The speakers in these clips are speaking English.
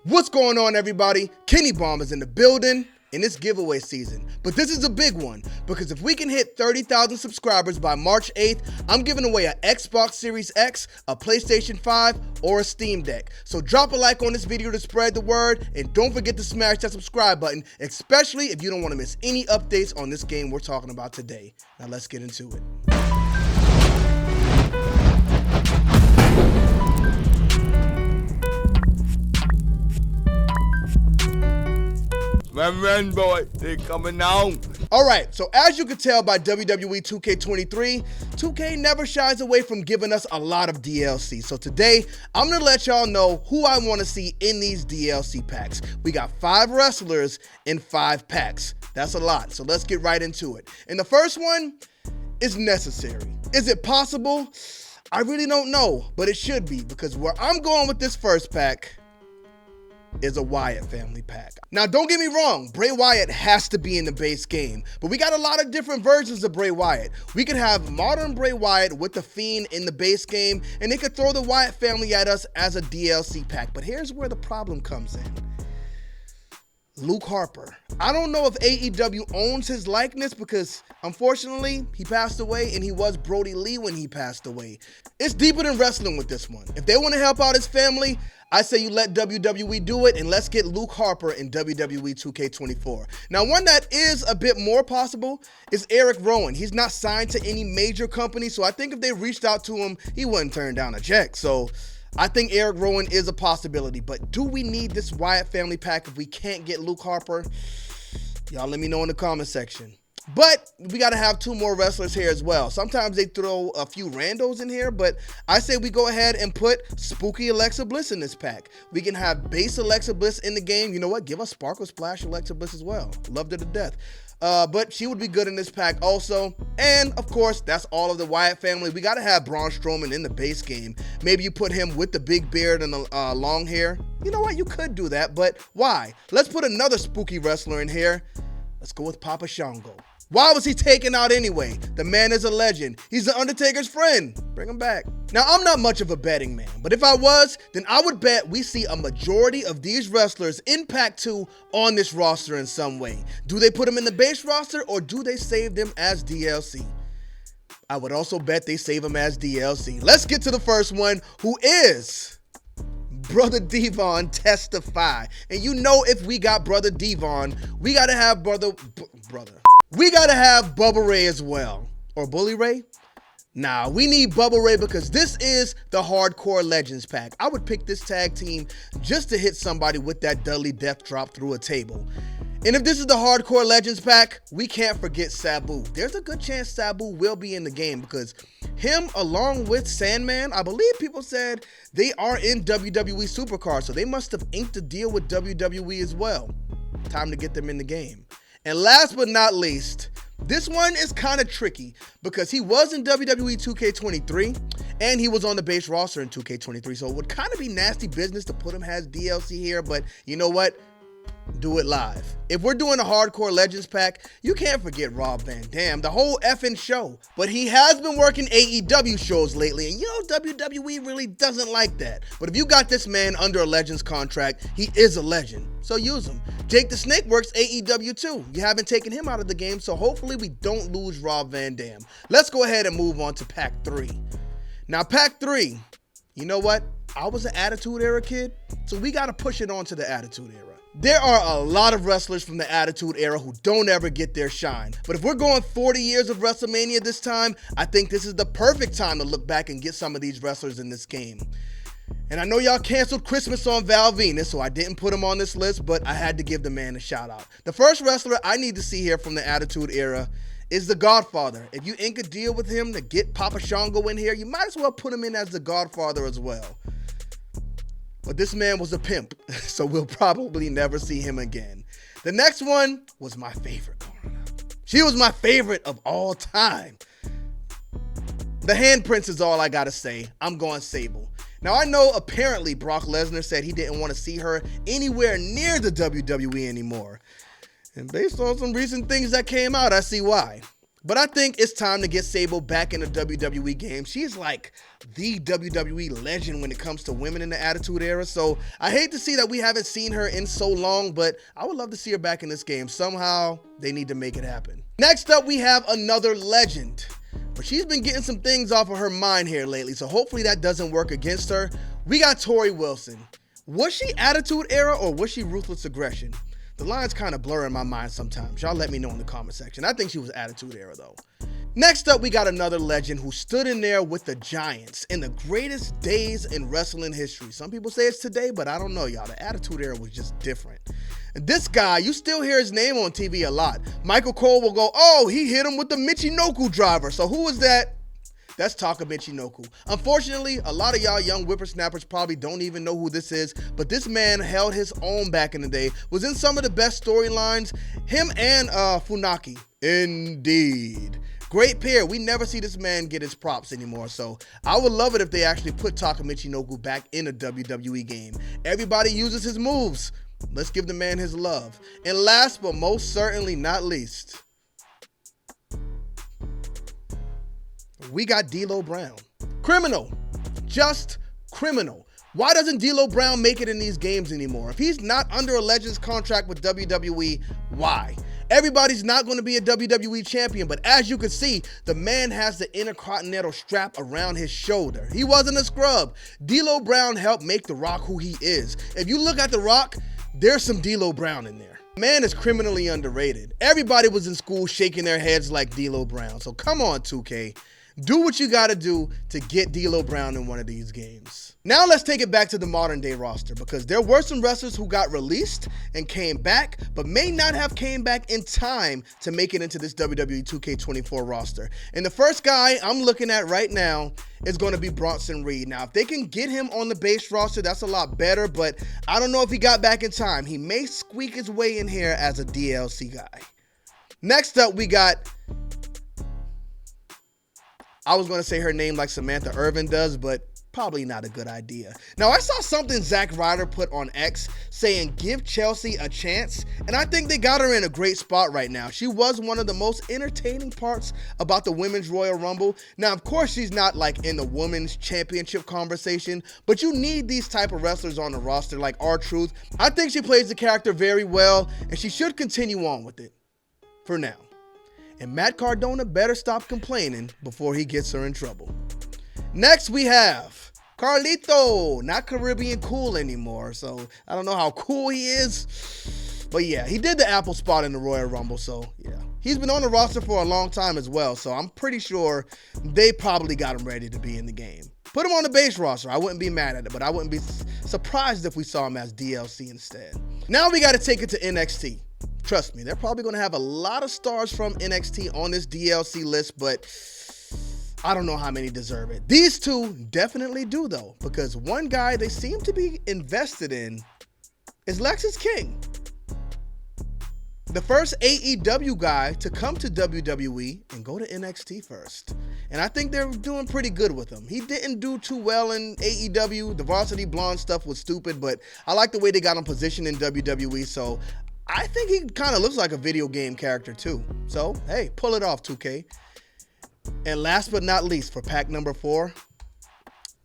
What's going on, everybody? Kennybomb is in the building in this giveaway season. But this is a big one, because if we can hit 30,000 subscribers by March 8th, I'm giving away an Xbox Series X, a PlayStation 5, or a Steam Deck. So drop a like on this video to spread the word, and don't forget to smash that subscribe button, especially if you don't want to miss any updates on this game we're talking about today. Now let's get into it. Man, boy, they coming on. Alright, so as you can tell by WWE 2K23, 2K never shies away from giving us a lot of DLC. So today, I'm going to let y'all know who I want to see in these DLC packs. We got 5 wrestlers in 5 packs. That's a lot, so let's get right into it. And the first one is necessary. Is it possible? I really don't know, but it should be, because where I'm going with this first pack is a Wyatt family pack. Now, don't get me wrong, Bray Wyatt has to be in the base game, but we got a lot of different versions of Bray Wyatt. We could have modern Bray Wyatt with the Fiend in the base game, and they could throw the Wyatt family at us as a DLC pack. But here's where the problem comes in. Luke Harper. I don't know if AEW owns his likeness, because unfortunately he passed away, and he was Brody Lee when he passed away. It's deeper than wrestling with this one. If they want to help out his family, I say you let WWE do it, and let's get Luke Harper in WWE 2K24. Now, one that is a bit more possible is Eric Rowan. He's not signed to any major company, so I think if they reached out to him, he wouldn't turn down a check. So I think Eric Rowan is a possibility, but do we need this Wyatt family pack if we can't get Luke Harper? Y'all let me know in the comment section. But we got to have 2 more wrestlers here as well. Sometimes they throw a few randos in here, but I say we go ahead and put Spooky Alexa Bliss in this pack. We can have base Alexa Bliss in the game. You know what? Give us Sparkle Splash Alexa Bliss as well. Loved her to death. But she would be good in this pack also. And of course, that's all of the Wyatt family. We got to have Braun Strowman in the base game. Maybe you put him with the big beard and the long hair. You know what? You could do that, but why? Let's put another spooky wrestler in here. Let's go with Papa Shango. Why was he taken out anyway? The man is a legend. He's the Undertaker's friend. Bring him back. Now, I'm not much of a betting man, but if I was, then I would bet we see a majority of these wrestlers in Pack 2 on this roster in some way. Do they put them in the base roster, or do they save them as DLC? I would also bet they save them as DLC. Let's get to the first one, who is Brother Devon Testify. And you know, if we got Brother Devon, we got to have we got to have Bubba Ray as well. Or Bully Ray? Nah, we need Bubba Ray, because this is the Hardcore Legends pack. I would pick this tag team just to hit somebody with that Dudley Death Drop through a table. And if this is the Hardcore Legends pack, we can't forget Sabu. There's a good chance Sabu will be in the game, because him along with Sandman, I believe people said they are in WWE Supercard, so they must have inked a deal with WWE as well. Time to get them in the game. And last but not least, this one is kind of tricky, because he was in WWE 2K23 and he was on the base roster in 2K23. So it would kind of be nasty business to put him as DLC here, but you know what? Do it live. If we're doing a Hardcore Legends pack, you can't forget Rob Van Dam, the whole effing show. But he has been working AEW shows lately, and you know WWE really doesn't like that. But if you got this man under a Legends contract, he is a legend, so use him. Jake the Snake works AEW too. You haven't taken him out of the game, so hopefully we don't lose Rob Van Dam. Let's go ahead and move on to Pack 3. Now, Pack 3, you know what? I was an Attitude Era kid, so we got to push it on to the Attitude Era. There are a lot of wrestlers from the Attitude Era who don't ever get their shine. But if we're going 40 years of WrestleMania this time, I think this is the perfect time to look back and get some of these wrestlers in this game. And I know y'all canceled Christmas on Val Venus, so I didn't put him on this list, but I had to give the man a shout out. The first wrestler I need to see here from the Attitude Era is the Godfather. If you ink a deal with him to get Papa Shango in here, you might as well put him in as the Godfather as well. But this man was a pimp, so we'll probably never see him again. The next one was my favorite growing up. She was my favorite of all time. The handprints is all I gotta say. I'm going Sable. Now, I know apparently Brock Lesnar said he didn't want to see her anywhere near the WWE anymore. And based on some recent things that came out, I see why. But I think it's time to get Sable back in the WWE game. She's like the WWE legend when it comes to women in the Attitude Era. So I hate to see that we haven't seen her in so long, but I would love to see her back in this game. Somehow they need to make it happen. Next up, we have another legend. But she's been getting some things off of her mind here lately, so hopefully that doesn't work against her. We got Tori Wilson. Was she Attitude Era or was she Ruthless Aggression? The lines kind of blur in my mind sometimes. Y'all let me know in the comment section. I think she was Attitude Era though. Next up, we got another legend who stood in there with the Giants in the greatest days in wrestling history. Some people say it's today, but I don't know, y'all. The Attitude Era was just different. And this guy, you still hear his name on TV a lot. Michael Cole will go, oh, he hit him with the Michinoku driver. So who was that? That's Taka Michinoku. Unfortunately, a lot of y'all young whippersnappers probably don't even know who this is, but this man held his own back in the day, was in some of the best storylines, him and Funaki. Indeed. Great pair. We never see this man get his props anymore, so I would love it if they actually put Taka Michinoku back in a WWE game. Everybody uses his moves. Let's give the man his love. And last but most certainly not least, we got D'Lo Brown. Criminal. Just criminal. Why doesn't D'Lo Brown make it in these games anymore? If he's not under a Legends contract with WWE, why? Everybody's not going to be a WWE champion, but as you can see, the man has the Intercontinental strap around his shoulder. He wasn't a scrub. D'Lo Brown helped make The Rock who he is. If you look at The Rock, there's some D'Lo Brown in there. Man is criminally underrated. Everybody was in school shaking their heads like D'Lo Brown. So come on, 2K. Do what you gotta do to get D'Lo Brown in one of these games. Now let's take it back to the modern day roster, because there were some wrestlers who got released and came back, but may not have came back in time to make it into this WWE 2K24 roster. And the first guy I'm looking at right now is gonna be Bronson Reed. Now, if they can get him on the base roster, that's a lot better, but I don't know if he got back in time. He may squeak his way in here as a DLC guy. Next up, we got, I was going to say her name like Samantha Irvin does, but probably not a good idea. Now, I saw something Zack Ryder put on X saying, give Chelsea a chance, and I think they got her in a great spot right now. She was one of the most entertaining parts about the Women's Royal Rumble. Now, of course, she's not like in the Women's Championship conversation, but you need these type of wrestlers on the roster like R-Truth. I think she plays the character very well, and she should continue on with it for now. And Matt Cardona better stop complaining before he gets her in trouble. Next, we have Carlito, not Caribbean cool anymore, so I don't know how cool he is. But yeah, he did the Apple spot in the Royal Rumble, so yeah. He's been on the roster for a long time as well, so I'm pretty sure they probably got him ready to be in the game. Put him on the base roster. I wouldn't be mad at it, but I wouldn't be surprised if we saw him as DLC instead. Now we got to take it to NXT. Trust me, they're probably going to have a lot of stars from NXT on this DLC list, but I don't know how many deserve it. These two definitely do, though, because one guy they seem to be invested in is Lexis King. The first AEW guy to come to WWE and go to NXT first. And I think they're doing pretty good with him. He didn't do too well in AEW. The Varsity Blonde stuff was stupid, but I like the way they got him positioned in WWE, so I think he kind of looks like a video game character too. So, hey, pull it off, 2K. And last but not least, for pack number 4,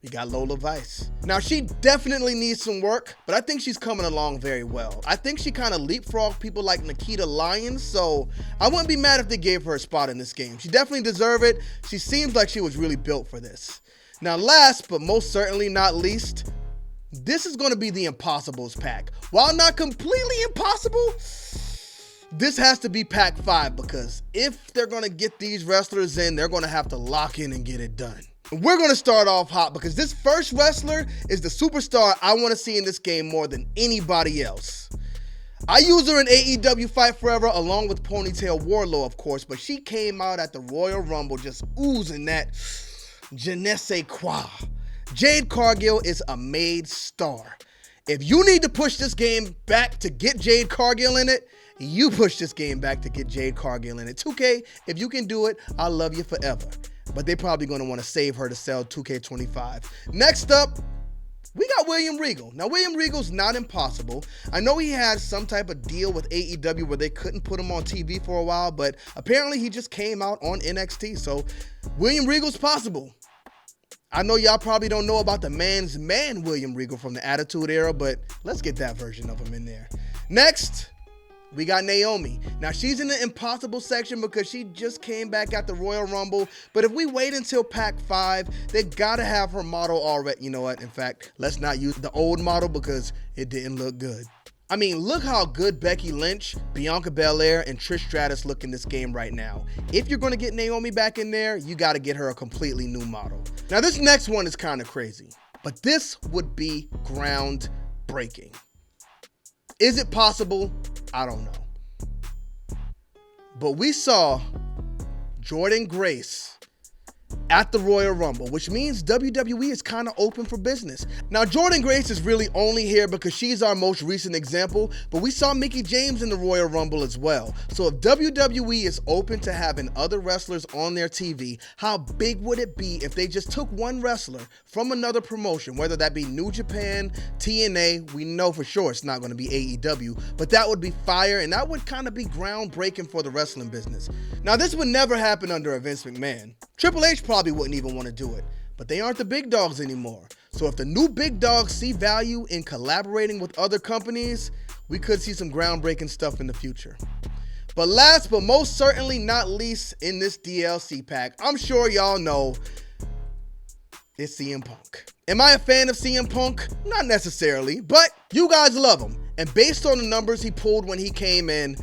we got Lola Vice. Now, she definitely needs some work, but I think she's coming along very well. I think she kind of leapfrogged people like Nikita Lyons, so I wouldn't be mad if they gave her a spot in this game. She definitely deserves it. She seems like she was really built for this. Now, last but most certainly not least, this is going to be the Impossibles pack. While not completely impossible, this has to be pack 5, because if they're going to get these wrestlers in, they're going to have to lock in and get it done. We're going to start off hot, because this first wrestler is the superstar I want to see in this game more than anybody else. I use her in AEW Fight Forever along with Ponytail Warlow, of course, but she came out at the Royal Rumble just oozing that je ne sais quoi. Jade Cargill is a made star. If you need to push this game back to get Jade Cargill in it, you push this game back to get Jade Cargill in it. 2K, if you can do it, I'll love you forever. But they're probably going to want to save her to sell 2K25. Next up, we got William Regal. Now, William Regal's not impossible. I know he had some type of deal with AEW where they couldn't put him on TV for a while, but apparently he just came out on NXT, so William Regal's possible. I know y'all probably don't know about the man's man William Regal from the Attitude Era, but let's get that version of him in there. Next, we got Naomi. Now, she's in the impossible section because she just came back at the Royal Rumble, but if we wait until Pack 5, they gotta have her model already. You know what? In fact, let's not use the old model because it didn't look good. I mean, look how good Becky Lynch, Bianca Belair, and Trish Stratus look in this game right now. If you're gonna get Naomi back in there, you gotta get her a completely new model. Now, this next one is kind of crazy, but this would be groundbreaking. Is it possible? I don't know. But we saw Jordynne Grace at the Royal Rumble, which means WWE is kind of open for business. Now, Jordynne Grace is really only here because she's our most recent example, but we saw Mickie James in the Royal Rumble as well. So if WWE is open to having other wrestlers on their TV, how big would it be if they just took one wrestler from another promotion, whether that be New Japan, TNA, we know for sure it's not going to be AEW, but that would be fire, and that would kind of be groundbreaking for the wrestling business. Now, this would never happen under a Vince McMahon. Triple H probably wouldn't even want to do it, but they aren't the big dogs anymore. So if the new big dogs see value in collaborating with other companies, we could see some groundbreaking stuff in the future. But last but most certainly not least in this DLC pack, I'm sure y'all know, it's CM Punk. Am I a fan of CM Punk? Not necessarily, but you guys love him. And based on the numbers he pulled when he came in,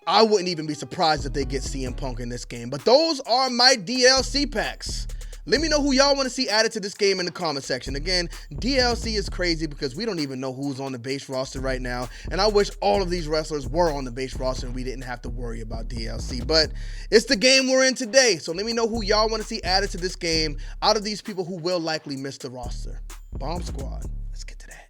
I wouldn't even be surprised if they get CM Punk in this game. But those are my DLC packs. Let me know who y'all want to see added to this game in the comment section. Again, DLC is crazy because we don't even know who's on the base roster right now. And I wish all of these wrestlers were on the base roster and we didn't have to worry about DLC. But it's the game we're in today. So let me know who y'all want to see added to this game out of these people who will likely miss the roster. Bomb Squad. Let's get to that.